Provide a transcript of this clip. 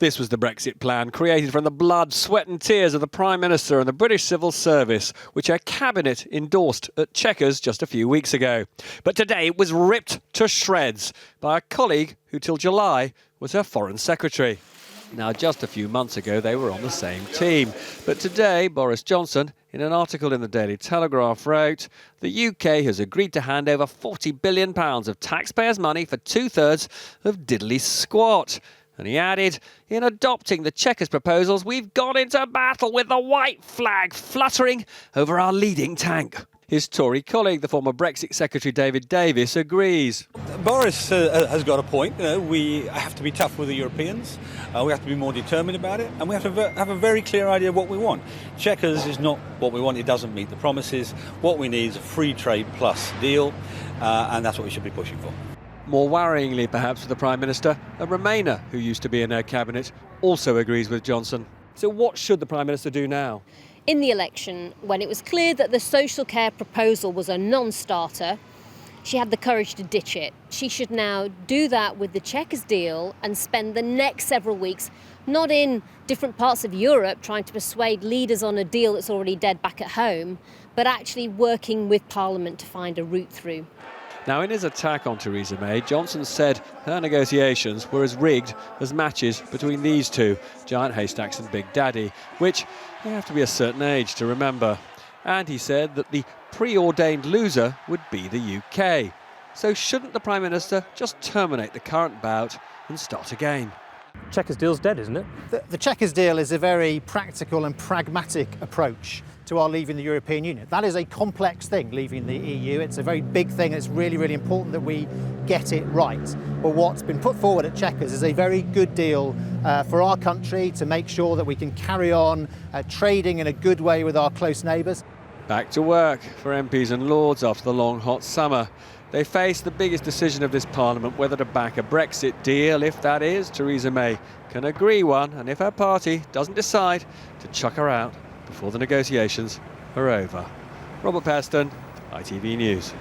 This was the Brexit plan, created from the blood, sweat and tears of the Prime Minister and the British Civil Service, which her cabinet endorsed at Chequers just a few weeks ago. But today it was ripped to shreds by a colleague who till July was her Foreign Secretary. Now, just a few months ago, they were on the same team. But today, Boris Johnson, in an article in the Daily Telegraph, wrote, the UK has agreed to hand over £40 billion of taxpayers' money for two-thirds of diddly squat. And he added, in adopting the Chequers proposals, we've gone into battle with the white flag fluttering over our leading tank. His Tory colleague, the former Brexit Secretary David Davis, agrees. Boris has got a point. We have to be tough with the Europeans. We have to be more determined about it. And we have to have a very clear idea of what we want. Chequers is not what we want. It doesn't meet the promises. What we need is a free trade plus deal. And that's what we should be pushing for. More worryingly, perhaps, for the Prime Minister, a Remainer who used to be in her cabinet also agrees with Johnson. So what should the Prime Minister do now? In the election, when it was clear that the social care proposal was a non-starter, she had the courage to ditch it. She should now do that with the Chequers deal and spend the next several weeks not in different parts of Europe trying to persuade leaders on a deal that's already dead back at home, but actually working with Parliament to find a route through. Now, in his attack on Theresa May, Johnson said her negotiations were as rigged as matches between these two, Giant Haystacks and Big Daddy, which you have to be a certain age to remember. And he said that the preordained loser would be the UK. So shouldn't the Prime Minister just terminate the current bout and start again? Chequers deal's dead, isn't it? The Chequers deal is a very practical and pragmatic approach to our leaving the European Union. That is a complex thing, leaving the EU. It's a very big thing. It's really, really important that we get it right. But what's been put forward at Chequers is a very good deal for our country to make sure that we can carry on trading in a good way with our close neighbours. Back to work for MPs and Lords after the long, hot summer. They face the biggest decision of this Parliament, whether to back a Brexit deal, if that is, Theresa May can agree one, and if her party doesn't decide to chuck her out before the negotiations are over. Robert Peston, ITV News.